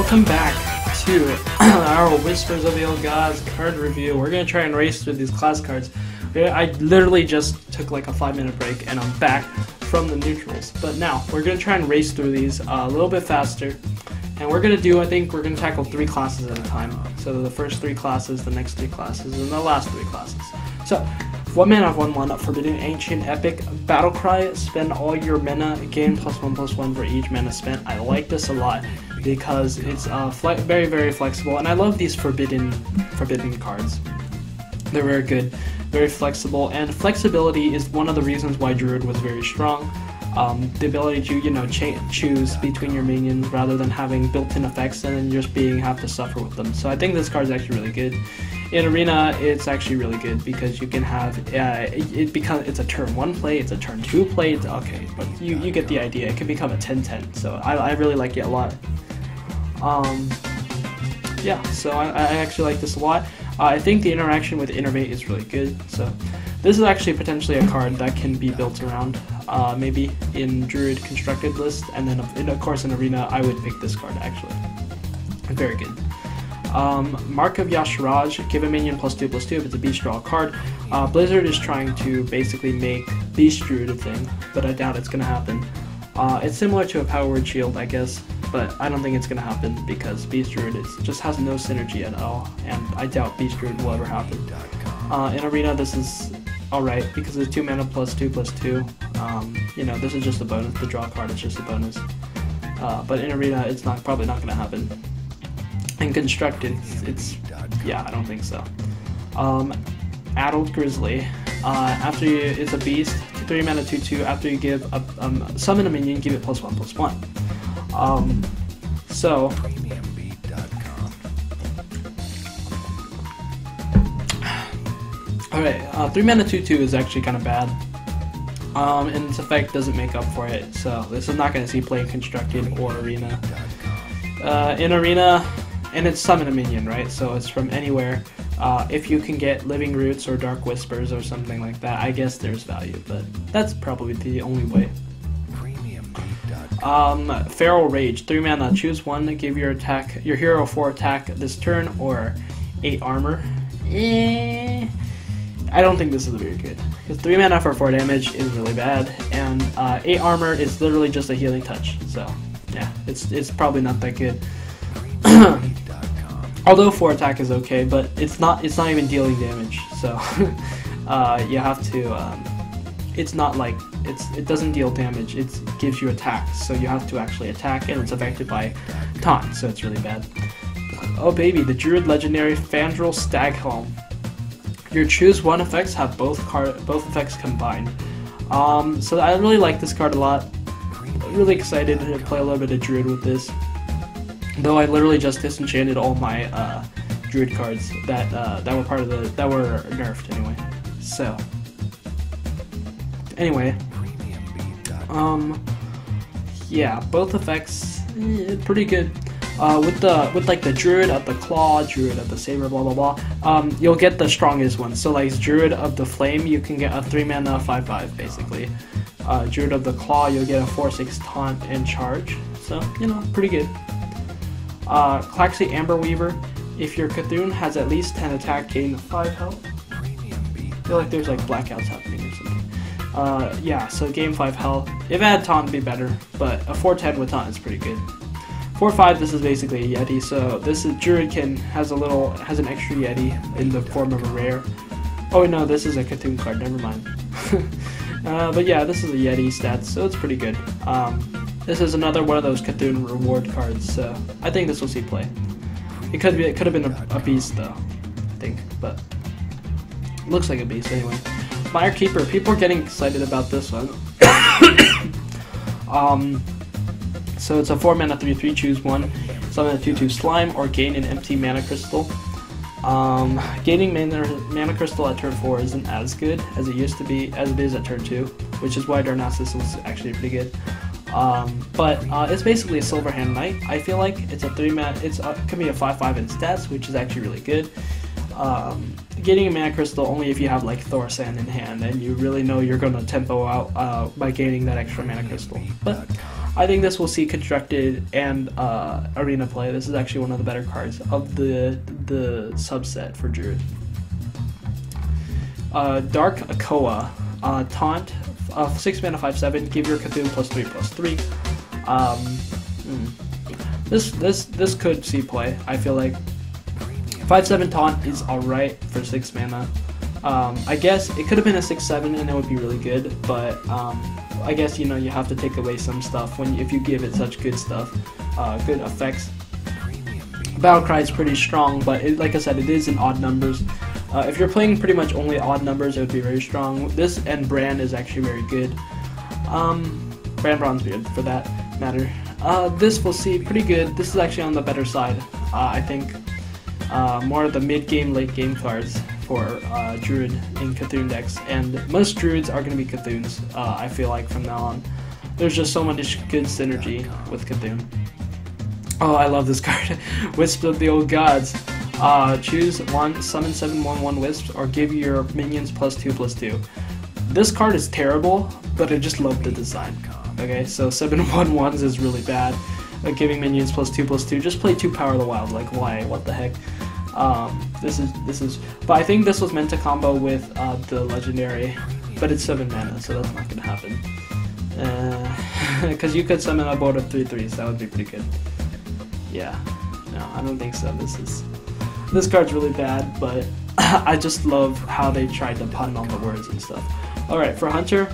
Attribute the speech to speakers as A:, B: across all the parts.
A: welcome back to our Whispers of the Old Gods card review. We're going to try and race through these class cards. I literally just took like a 5-minute break and I'm back from the neutrals. But now, we're going to try and race through these a little bit faster. And we're going to do, I think we're going to tackle 3 classes at a time. So the first 3 classes, the next 3 classes, and the last 3 classes. So, 1 mana, 1/1, Forbidden Ancient Epic Battle Cry. Spend all your mana, gain +1/+1 for each mana spent. I like this a lot because it's very, very flexible, and I love these forbidden cards. They're very good, very flexible, and flexibility is one of the reasons why Druid was very strong. The ability to, choose between your minions rather than having built-in effects and then just have to suffer with them. So I think this card is actually really good. In Arena, it's actually really good because you can have, it's a turn 1 play, it's a turn 2 play, okay, but you get the idea. It can become a 10-10, so I really like it a lot. Yeah, so I actually like this a lot. I think the interaction with Innervate is really good, so this is actually potentially a card that can be built around, maybe in Druid constructed list, and then of course in Arena I would pick this card actually. Very good. Mark of Yasharaj, give a minion +2/+2 if it's a beast draw card. Blizzard is trying to basically make Beast Druid a thing, but I doubt it's going to happen. It's similar to a Power Word Shield, I guess, but I don't think it's going to happen because Beast Druid just has no synergy at all, and I doubt Beast Druid will ever happen. In Arena, this is alright because it's 2 mana +2/+2. This is just a bonus. The draw card is just a bonus. But in Arena, it's probably not going to happen. And constructed, yeah, I don't think so. Addled Grizzly. It's a beast, 3 mana 2/2. After you give summon a minion, give it +1/+1. So. Alright, 3 mana 2/2 is actually kind of bad. And its effect doesn't make up for it, so this is not going to see play in constructed or Arena. In Arena, and it's summon a minion, right? So it's from anywhere. If you can get Living Roots or Dark Whispers or something like that, I guess there's value, but that's probably the only way. Feral Rage, 3 mana, choose one, give your hero 4 attack this turn or 8 armor. I don't think this is very good, because 3 mana for 4 damage is really bad, and 8 armor is literally just a healing touch, so yeah, it's probably not that good. Although 4 attack is okay, but it's not even dealing damage, so you have to, it's not like, it doesn't deal damage, it gives you attacks, so you have to actually attack, and it's affected by taunt, so it's really bad. Oh baby, the Druid Legendary Fandral Staghelm. Your choose one effects have both effects combined. So I really like this card a lot. Really excited to play a little bit of Druid with this. Though I literally just disenchanted all my Druid cards that were nerfed anyway. So anyway, yeah, both effects pretty good. With the Druid of the Claw, Druid of the Saber, blah blah blah, you'll get the strongest one. So like Druid of the Flame, you can get a 3 mana 5/5 basically. Druid of the Claw, you'll get a 4/6 taunt and charge. So pretty good. Claxy Amber Weaver, if your Cthulhu has at least 10 attack, gain 5 health. I feel like there's like blackouts happening or something. Yeah, so gain 5 health. If it had taunt, it'd be better, but a 4/10 with taunt is pretty good. 4/5, this is basically a Yeti, so this is Druid has an extra Yeti in the form of a rare. Oh no, this is a Cthulhu card, never mind. But yeah, this is a Yeti stats, so it's pretty good. This is another one of those Cthulhu reward cards, so I think this will see play. It could have been a beast though, I think, but it looks like a beast anyway. Fire Keeper, people are getting excited about this one. So it's a 4 mana 3/3, choose one, summon a 2/2 slime, or gain an empty mana crystal. Gaining mana crystal at turn 4 isn't as good as it used to be, as it is at turn 2, which is why Darnassus was actually pretty good. But it's basically a Silverhand Knight. I feel like it's a 3 mana. It can be a 5/5 in stats, which is actually really good. Getting a mana crystal only if you have like Thorsan in hand and you really know you're gonna tempo out by gaining that extra mana crystal. But I think this will see constructed and arena play. This is actually one of the better cards of the subset for Druid. Dark Akoa, taunt, 6 mana 5/7. Give your Cthulhu +3/+3. This could see play. I feel like 5/7 taunt is alright for 6 mana. I guess it could have been a 6/7 and it would be really good, but I guess you have to take away some stuff if you give it such good stuff, good effects. Battlecry is pretty strong, but like I said, it is in odd numbers. If you're playing pretty much only odd numbers, it would be very strong. This and Brand is actually very good. Brand Bronze Beard for that matter. This we'll see pretty good. This is actually on the better side. I think more of the mid-game, late-game cards for Druid in Cthulhu decks, and most Druids are going to be Cthulhus, I feel like, from now on. There's just so much good synergy with Cthulhu. Oh, I love this card. Wisp of the Old Gods. Choose one, summon 7/1/1 Wisps, or give your minions +2/+2. This card is terrible, but I just love the design. Okay, so 7/1/1s is really bad. Giving minions +2/+2. Just play 2 Power of the Wild. Like, why? What the heck? This is. But I think this was meant to combo with the legendary, but it's 7 mana, so that's not gonna happen. Because you could summon a board of 3/3s. That would be pretty good. Yeah. No, I don't think so. This card's really bad, but I just love how they tried to pun on the words and stuff. Alright, for Hunter,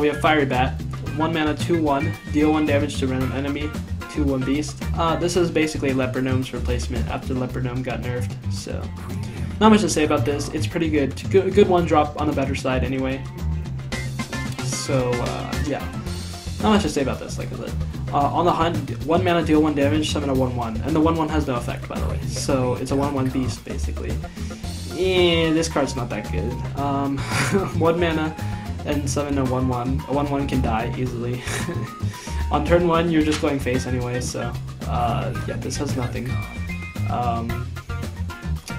A: we have Fiery Bat. 1 mana, 2/1, deal 1 damage to random enemy, 2/1 beast. This is basically Leopard Gnome's replacement after Leopard Gnome got nerfed, so not much to say about this. It's pretty good. Good 1-drop on the better side anyway. So, yeah. Not much to say about this, like I said. On the hunt, 1 mana, deal 1 damage, summon a 1/1. And the 1/1 has no effect, by the way. So it's a 1/1 beast, basically. And this card's not that good. 1 mana and summon a 1/1. A 1/1 can die easily. On turn 1, you're just going face anyway, so yeah, this has nothing.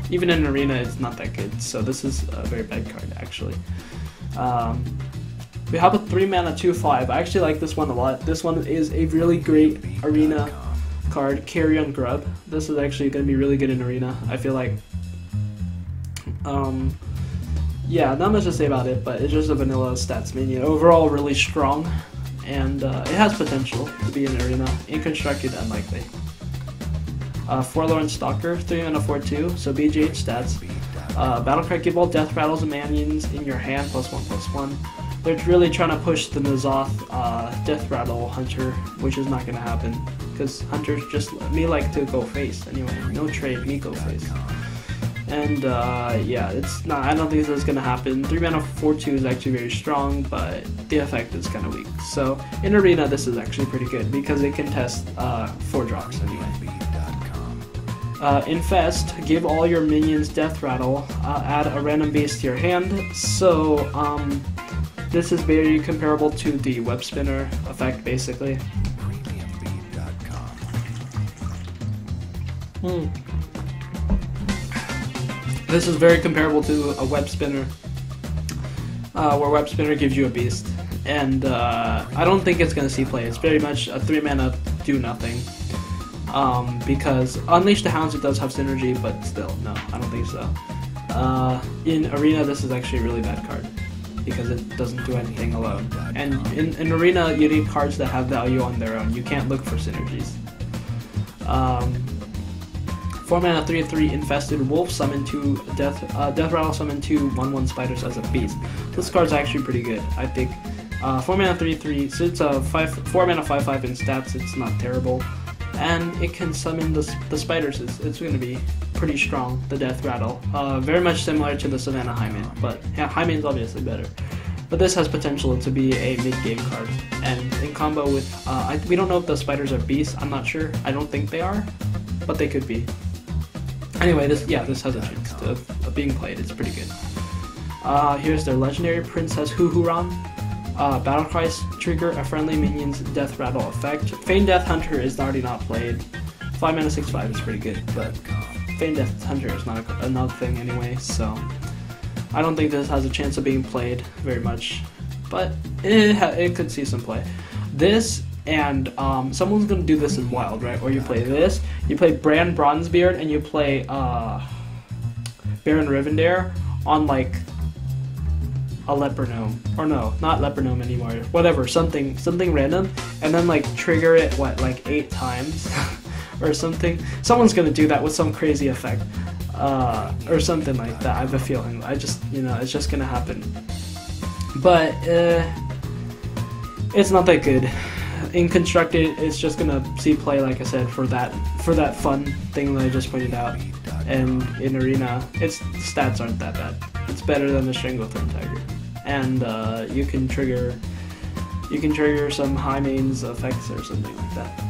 A: Even in Arena, it's not that good, so this is a very bad card, actually. We have a 3 mana 2/5. I actually like this one a lot. This one is a really great Arena card, Carrion Grub. This is actually going to be really good in Arena, I feel like. Yeah, not much to say about it, but it's just a vanilla stats minion. Overall, really strong, and it has potential to be in Arena. In Constructed, unlikely. Forlorn Stalker, 3 mana 4/2, so BGH stats. Battlecry, give all death rattles and minions in your hand, +1/+1. They're really trying to push the N'Zoth Death Rattle Hunter, which is not going to happen, because Hunters just me like to go face anyway. No trade, me go face. And yeah, it's not. I don't think this is going to happen. 3 mana 4/2 is actually very strong, but the effect is kind of weak. So in Arena, this is actually pretty good because it can test 4 drops anyway. Infest, give all your minions Death Rattle. Add a random beast to your hand. So this is very comparable to the Web Spinner effect, basically. This is very comparable to a Web Spinner, where Web Spinner gives you a beast. And I don't think it's going to see play. It's very much a 3 mana do nothing. Because Unleash the Hounds, it does have synergy, but still, no, I don't think so. In Arena, this is actually a really bad card, because it doesn't do anything alone. And in Arena, you need cards that have value on their own. You can't look for synergies. 4 mana 3/3 Infested Wolf, summon 2 Death Rattle, summon 2 1/1 Spiders as a beast. This card's actually pretty good, I think. 4 mana 3/3, so it's a 4 mana 5/5 in stats, it's not terrible. And it can summon the spiders. It's going to be pretty strong, the Death Rattle. Very much similar to the Savannah Hyman, but yeah, Hyman's obviously better. But this has potential to be a mid-game card. And in combo with, we don't know if the spiders are beasts, I'm not sure. I don't think they are, but they could be. Anyway, this has a chance of being played. It's pretty good. Here's their legendary Princess Huhuran. Battlecry, trigger a friendly minion's Death Rattle effect. Feign Death Hunter is already not played. 5 mana 6/5 is pretty good, but Feign Death Hunter is not another thing anyway, so I don't think this has a chance of being played very much, but it could see some play. This and someone's gonna do this in Wild, right? Or you play this, you play Bran Bronzebeard, and you play Baron Rivendare on like a Leper Gnome, or no, not Leper Gnome anymore. Whatever, something random, and then like trigger it like 8 times, or something. Someone's gonna do that with some crazy effect, or something like that. I have a feeling. I just, it's just gonna happen. But it's not that good. In Constructed, it's just gonna see play, like I said, for that fun thing that I just pointed out. And in Arena, its stats aren't that bad. It's better than the Stranglethorn Tiger, and you can trigger some high mains effects or something like that.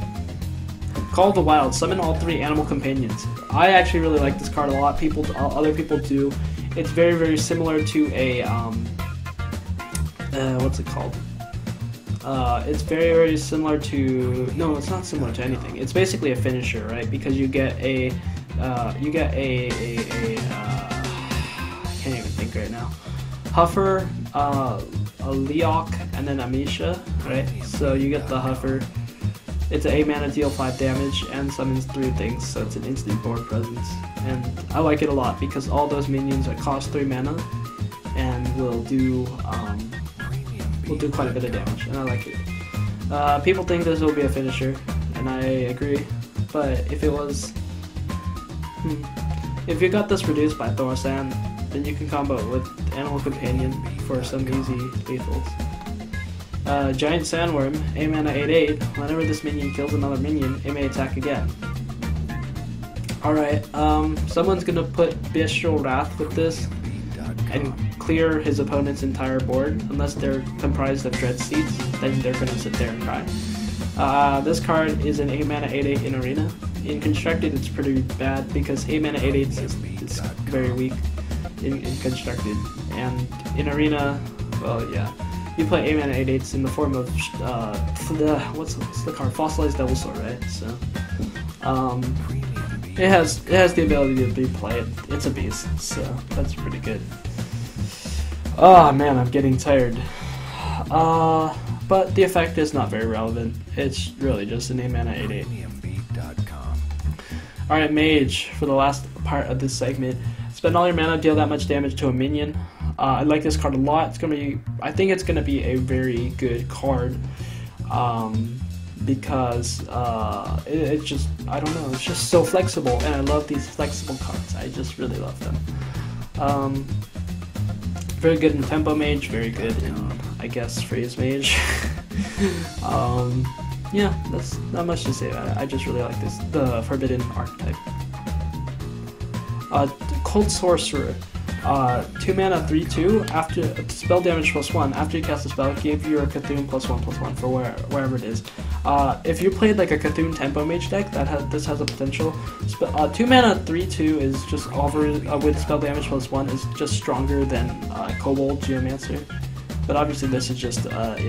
A: Call of the Wild. Summon all 3 animal companions. I actually really like this card a lot. Other people do. It's very, very similar to a what's it called? It's very, very similar to... No, it's not similar to anything. It's basically a finisher, right? Because you get a... I can't even think right now. Huffer, a Leok, and then Amisha, right? So you get the Huffer. It's an 8 mana, deal 5 damage, and summons 3 things, so it's an instant board presence. And I like it a lot because all those minions cost 3 mana and will do quite a bit of damage, and I like it. People think this will be a finisher, and I agree, but if it was... if you got this reduced by Thorsan, then you can combo it with Animal Companion for some easy lethals. Giant Sandworm, 8 mana 8/8. Whenever this minion kills another minion, it may attack again. Alright, someone's gonna put Bestial Wrath with this and clear his opponent's entire board, unless they're comprised of Dread Seeds, then they're gonna sit there and cry. This card is an 8 mana 8/8 in Arena. In Constructed, it's pretty bad because 8 mana 8/8 is very weak in Constructed, and in Arena, well, yeah, you play 8 mana 8/8s in the form of what's the card? Fossilized Devilsaur, right? So it has the ability to replay it. It's a beast, so that's pretty good. Oh man, I'm getting tired. But the effect is not very relevant. It's really just an 8 mana 8/8. Alright, Mage, for the last part of this segment. Spend all your mana, deal that much damage to a minion. I like this card a lot. I think it's gonna be a very good card. Because it's just, I don't know, it's just so flexible, and I love these flexible cards. I just really love them. Very good in Tempo Mage, very good in, I guess, Freeze Mage. Yeah, that's not much to say about it. I just really like the Forbidden archetype. Cold Sorcerer. 2 mana 3/2. After spell damage +1. After you cast a spell, give your Cthulhu +1/+1 for wherever it is. If you played like a Cthulhu Tempo Mage deck, this has a potential. 2 mana 3/2 is just with spell damage +1 is just stronger than Kobold Geomancer. But obviously this is just not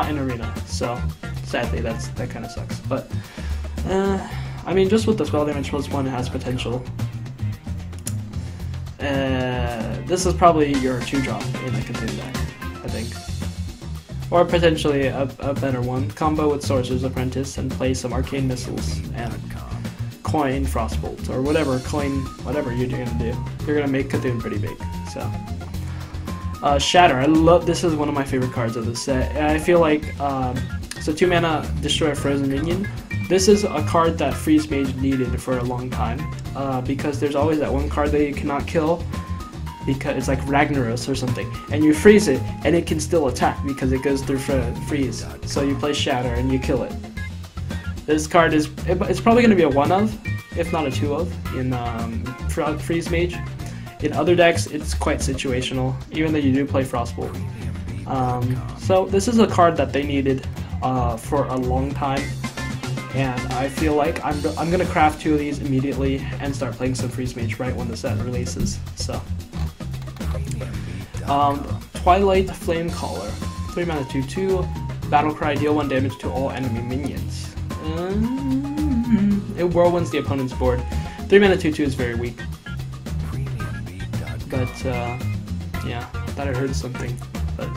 A: in Arena. So sadly that kind of sucks. But I mean, just with the spell damage +1, it has potential. This is probably your 2-drop in the Cthulhu deck, I think. Or potentially a better one. Combo with Sorcerer's Apprentice and play some Arcane Missiles and coin Frostbolt, or whatever you're gonna do. You're gonna make Cthulhu pretty big, so. Shatter, this is one of my favorite cards of this set. I feel like, so 2 mana, destroy a frozen minion. This is a card that Freeze Mage needed for a long time, because there's always that one card that you cannot kill, because it's like Ragnaros or something, and you freeze it, and it can still attack because it goes through freeze. So you play Shatter and you kill it. This card it's probably going to be a 1-of, if not a 2-of, in Freeze Mage. In other decks, it's quite situational, even though you do play Frostbolt. So this is a card that they needed for a long time. And I feel like I'm gonna craft 2 of these immediately and start playing some Freeze Mage right when the set releases. So, Twilight Flamecaller, 3 mana 2/2, Battlecry, deal 1 damage to all enemy minions. It whirlwinds the opponent's board. 3 mana 2/2 is very weak. But yeah, thought I heard something. But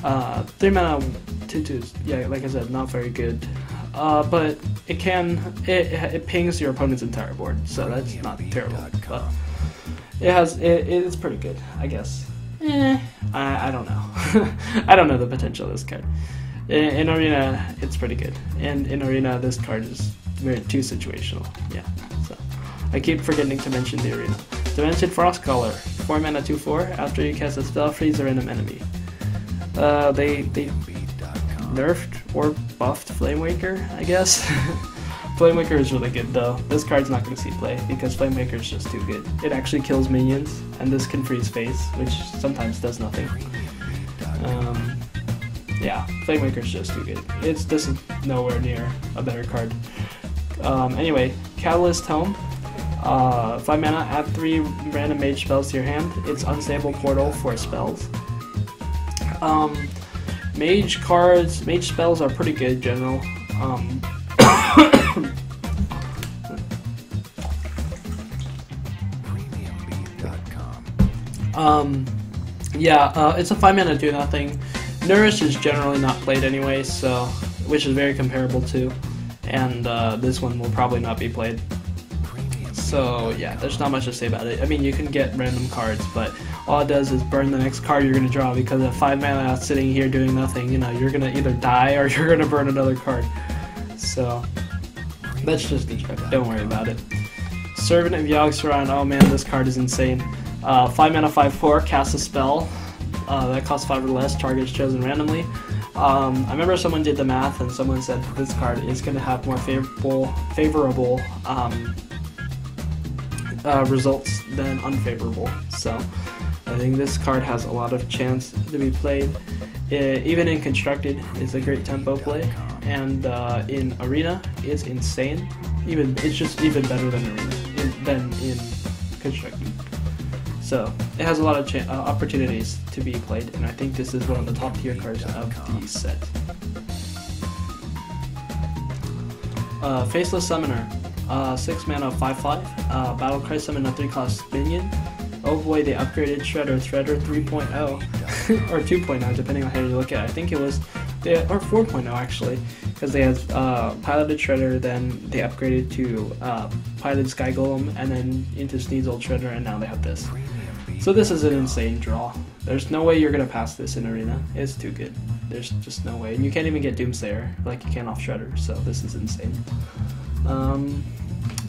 A: 3 mana 2/2s, yeah, like I said, not very good. But it pings your opponent's entire board, so that's not terrible. But it's pretty good, I guess. I don't know. I don't know the potential of this card. In Arena, it's pretty good, and in Arena, this card is too situational. Yeah, so I keep forgetting to mention the Arena. Dimension Frostcaller, 4 mana 2/4. After you cast a spell, freeze a random enemy. They nerfed or buffed Flamewaker, I guess. Flamewaker is really good though. This card's not going to see play because Flamewaker is just too good. It actually kills minions, and this can freeze face, which sometimes does nothing. Yeah, Flamewaker is just too good. This is nowhere near a better card. Anyway, Catalyst Tome. 5 mana, add 3 random mage spells to your hand. It's unstable portal for spells. Mage spells are pretty good in general. It's a 5 mana do nothing. Nourish is generally not played anyway, so which is very comparable to, and this one will probably not be played. So yeah, there's not much to say about it. I mean, you can get random cards, but all it does is burn the next card you're going to draw, because at 5 mana sitting here doing nothing, you know, you're going to either die or you're going to burn another card. So that's just constructed. Don't worry about it. Servant of Yogg-Saron. Oh man, this card is insane. 5 mana 5/4, cast a spell. That costs 5 or less, target is chosen randomly. I remember someone did the math and someone said this card is going to have more favorable results than unfavorable. So I think this card has a lot of chance to be played. Even in Constructed, it's a great tempo play, and in Arena, it's insane. It's just even better than Arena than in Constructed. So it has a lot of opportunities to be played, and I think this is one of the top tier cards of the set. Faceless Summoner, 6 mana 5/5. Battle Cry summon a 3-cost minion. Oh boy, they upgraded Shredder 3.0 or 2.0, depending on how you look at it. I think it was or 4.0 actually, because they had piloted Shredder, then they upgraded to piloted Sky Golem, and then into Sneasel Shredder, and now they have this. So this is an insane draw. There's no way you're gonna pass this in Arena. It's too good. There's just no way, and you can't even get Doomsayer like you can off Shredder. So this is insane.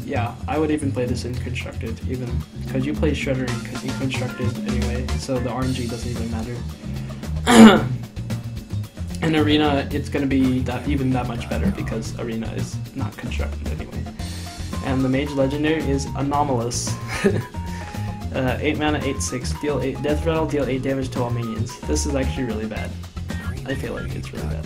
A: Yeah, I would even play this in Constructed, even because you play Shredder in Constructed anyway, so the RNG doesn't even matter. In Arena, it's going to be even that much better because Arena is not Constructed anyway. And the Mage Legendary is Anomalous. 8 mana, 8/6, deal 8 death rattle, deal 8 damage to all minions. This is actually really bad. I feel like it's really bad.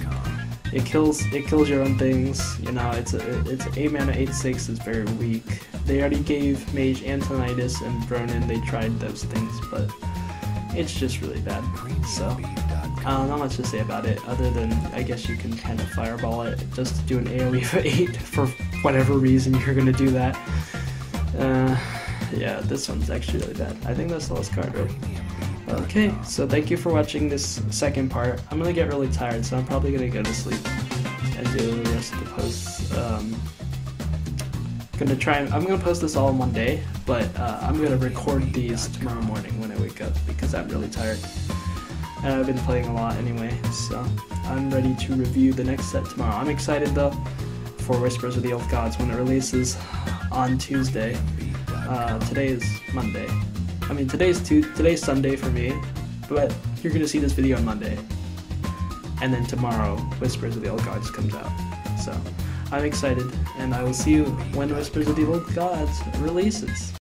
A: It kills your own things. You know, it's 8 mana, 8/6 is very weak. They already gave Mage and Tinnitus and Ronin. They tried those things, but it's just really bad. So not much to say about it, other than I guess you can kind of fireball it just to do an AoE of 8 for whatever reason you're gonna do that. Yeah, this one's actually really bad. I think that's the last card, right? Okay, so thank you for watching this second part. I'm gonna get really tired, so I'm probably gonna go to sleep and do the rest of the posts. I'm gonna post this all in one day, but I'm gonna record these tomorrow morning when I wake up because I'm really tired. And I've been playing a lot anyway, so I'm ready to review the next set tomorrow. I'm excited though for Whispers of the Old Gods when it releases on Tuesday. Today is Monday. I mean, today's Sunday for me, but you're gonna see this video on Monday. And then tomorrow, Whispers of the Old Gods comes out. So, I'm excited, and I will see you when Whispers of the Old Gods releases.